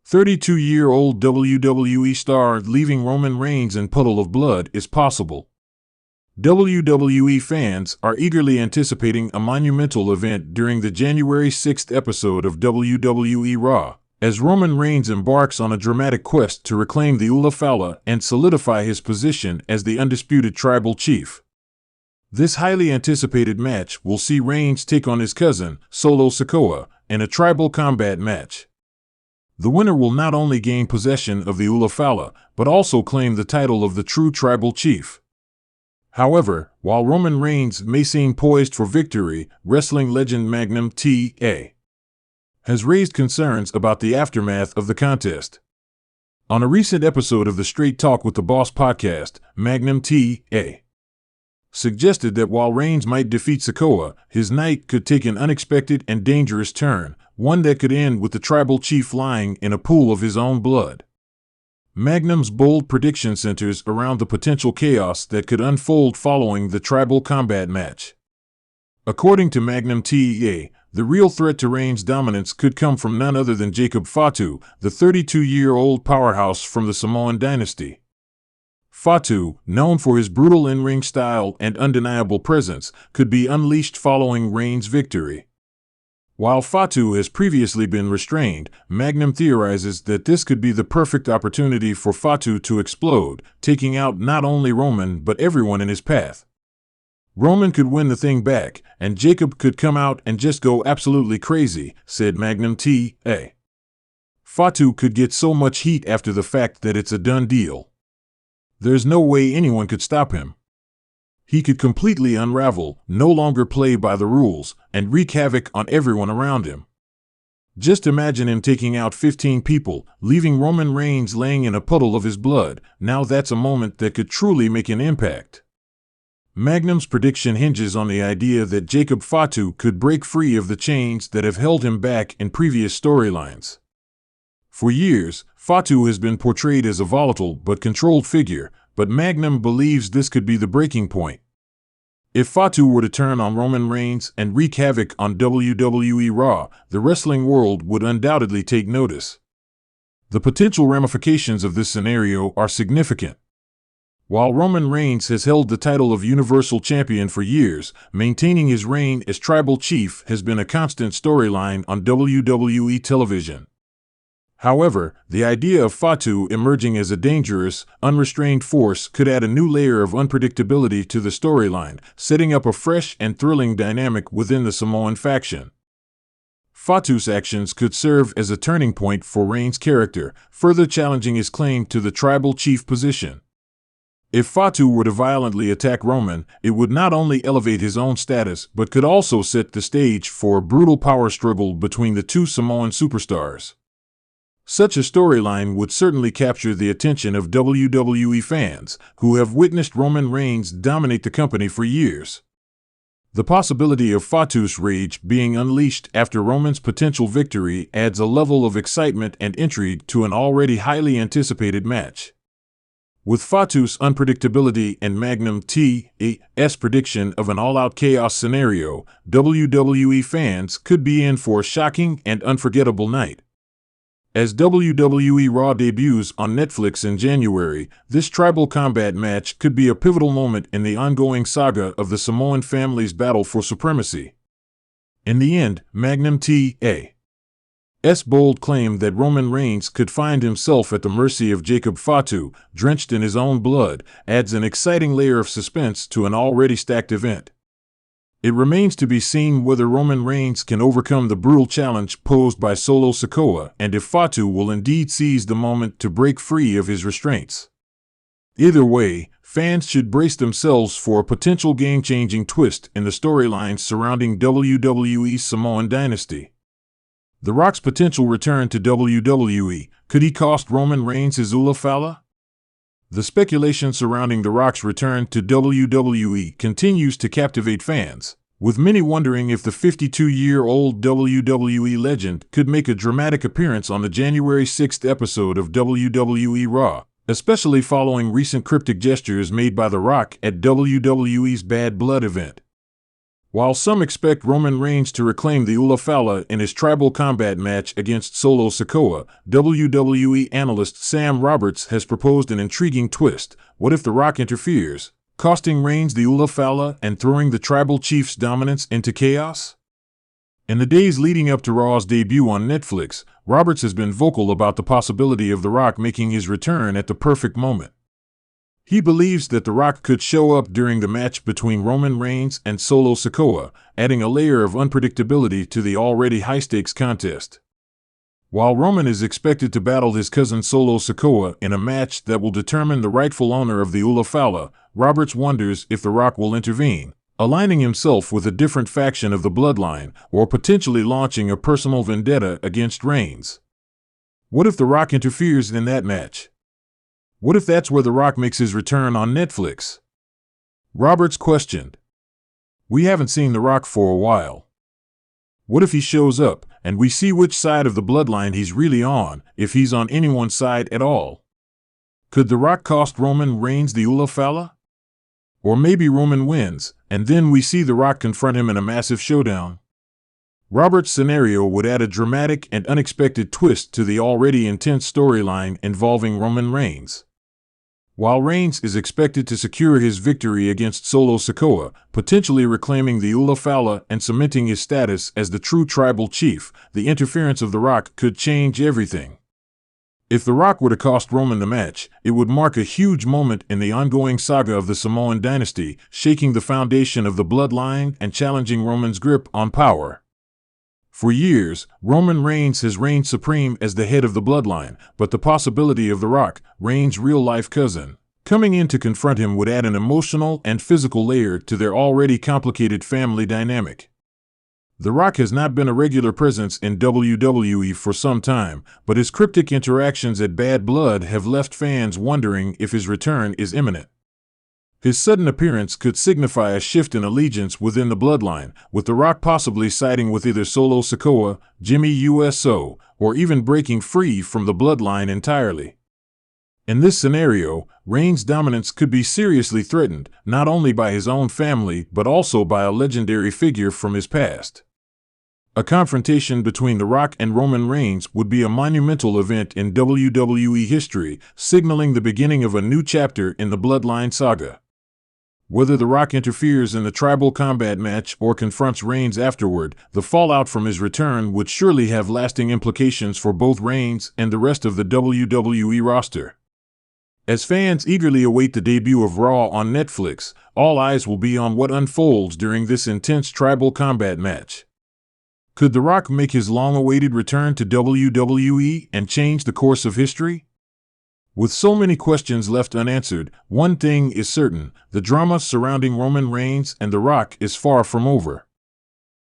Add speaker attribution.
Speaker 1: 32-year-old WWE star leaving Roman Reigns in puddle of blood is possible. WWE fans are eagerly anticipating a monumental event during the January 6th episode of WWE Raw, as Roman Reigns embarks on a dramatic quest to reclaim the Ula Fala and solidify his position as the undisputed tribal chief. This highly anticipated match will see Reigns take on his cousin, Solo Sikoa, in a tribal combat match. The winner will not only gain possession of the Ula Fala, but also claim the title of the true tribal chief. However, while Roman Reigns may seem poised for victory, wrestling legend Magnum T.A. has raised concerns about the aftermath of the contest. On a recent episode of the Straight Talk with the Boss podcast, Magnum T.A. suggested that while Reigns might defeat Sikoa, his night could take an unexpected and dangerous turn, one that could end with the tribal chief lying in a pool of his own blood. Magnum's bold prediction centers around the potential chaos that could unfold following the tribal combat match. According to Magnum T.A., the real threat to Reigns' dominance could come from none other than Jacob Fatu, the 32-year-old powerhouse from the Samoan dynasty. Fatu, known for his brutal in-ring style and undeniable presence, could be unleashed following Reigns' victory. While Fatu has previously been restrained, Magnum theorizes that this could be the perfect opportunity for Fatu to explode, taking out not only Roman but everyone in his path. Roman could win the thing back, and Jacob could come out and just go absolutely crazy, said Magnum T.A. Fatu could get so much heat after the fact that it's a done deal. There's no way anyone could stop him. He could completely unravel, no longer play by the rules, and wreak havoc on everyone around him. Just imagine him taking out 15 people, leaving Roman Reigns laying in a puddle of his blood. Now that's a moment that could truly make an impact. Magnum's prediction hinges on the idea that Jacob Fatu could break free of the chains that have held him back in previous storylines. For years, Fatu has been portrayed as a volatile but controlled figure, but Magnum believes this could be the breaking point. If Fatu were to turn on Roman Reigns and wreak havoc on WWE Raw, the wrestling world would undoubtedly take notice. The potential ramifications of this scenario are significant. While Roman Reigns has held the title of Universal Champion for years, maintaining his reign as Tribal Chief has been a constant storyline on WWE television. However, the idea of Fatu emerging as a dangerous, unrestrained force could add a new layer of unpredictability to the storyline, setting up a fresh and thrilling dynamic within the Samoan faction. Fatu's actions could serve as a turning point for Reigns' character, further challenging his claim to the tribal chief position. If Fatu were to violently attack Roman, it would not only elevate his own status but could also set the stage for a brutal power struggle between the two Samoan superstars. Such a storyline would certainly capture the attention of WWE fans, who have witnessed Roman Reigns dominate the company for years. The possibility of Fatu's rage being unleashed after Roman's potential victory adds a level of excitement and intrigue to an already highly anticipated match. With Fatu's unpredictability and Magnum T.A.'s prediction of an all-out chaos scenario, WWE fans could be in for a shocking and unforgettable night. As WWE Raw debuts on Netflix in January, this tribal combat match could be a pivotal moment in the ongoing saga of the Samoan family's battle for supremacy. In the end, Magnum T.A.'s bold claim that Roman Reigns could find himself at the mercy of Jacob Fatu, drenched in his own blood, adds an exciting layer of suspense to an already stacked event. It remains to be seen whether Roman Reigns can overcome the brutal challenge posed by Solo Sikoa and if Fatu will indeed seize the moment to break free of his restraints. Either way, fans should brace themselves for a potential game-changing twist in the storylines surrounding WWE's Samoan dynasty. The Rock's potential return to WWE, could he cost Roman Reigns his Ula Fala? The speculation surrounding The Rock's return to WWE continues to captivate fans, with many wondering if the 52-year-old WWE legend could make a dramatic appearance on the January 6th episode of WWE Raw, especially following recent cryptic gestures made by The Rock at WWE's Bad Blood event. While some expect Roman Reigns to reclaim the Ulafala in his tribal combat match against Solo Sikoa, WWE analyst Sam Roberts has proposed an intriguing twist. What if The Rock interferes, costing Reigns the Ulafala and throwing the tribal chief's dominance into chaos? In the days leading up to Raw's debut on Netflix, Roberts has been vocal about the possibility of The Rock making his return at the perfect moment. He believes that The Rock could show up during the match between Roman Reigns and Solo Sikoa, adding a layer of unpredictability to the already high-stakes contest. While Roman is expected to battle his cousin Solo Sikoa in a match that will determine the rightful owner of the Ulafala, Roberts wonders if The Rock will intervene, aligning himself with a different faction of the bloodline, or potentially launching a personal vendetta against Reigns. What if The Rock interferes in that match? What if that's where The Rock makes his return on Netflix? Roberts questioned. We haven't seen The Rock for a while. What if he shows up, and we see which side of the bloodline he's really on, if he's on anyone's side at all? Could The Rock cost Roman Reigns the Ulafala? Or maybe Roman wins, and then we see The Rock confront him in a massive showdown? Roberts' scenario would add a dramatic and unexpected twist to the already intense storyline involving Roman Reigns. While Reigns is expected to secure his victory against Solo Sikoa, potentially reclaiming the Ulafala and cementing his status as the true tribal chief, the interference of The Rock could change everything. If The Rock were to cost Roman the match, it would mark a huge moment in the ongoing saga of the Samoan dynasty, shaking the foundation of the bloodline and challenging Roman's grip on power. For years, Roman Reigns has reigned supreme as the head of the bloodline, but the possibility of The Rock, Reigns' real-life cousin, coming in to confront him would add an emotional and physical layer to their already complicated family dynamic. The Rock has not been a regular presence in WWE for some time, but his cryptic interactions at Bad Blood have left fans wondering if his return is imminent. His sudden appearance could signify a shift in allegiance within the bloodline, with The Rock possibly siding with either Solo Sikoa, Jimmy USO, or even breaking free from the bloodline entirely. In this scenario, Reigns' dominance could be seriously threatened, not only by his own family but also by a legendary figure from his past. A confrontation between The Rock and Roman Reigns would be a monumental event in WWE history, signaling the beginning of a new chapter in the bloodline saga. Whether The Rock interferes in the tribal combat match or confronts Reigns afterward, the fallout from his return would surely have lasting implications for both Reigns and the rest of the WWE roster. As fans eagerly await the debut of Raw on Netflix, all eyes will be on what unfolds during this intense tribal combat match. Could The Rock make his long-awaited return to WWE and change the course of history? With so many questions left unanswered, one thing is certain: the drama surrounding Roman Reigns and The Rock is far from over.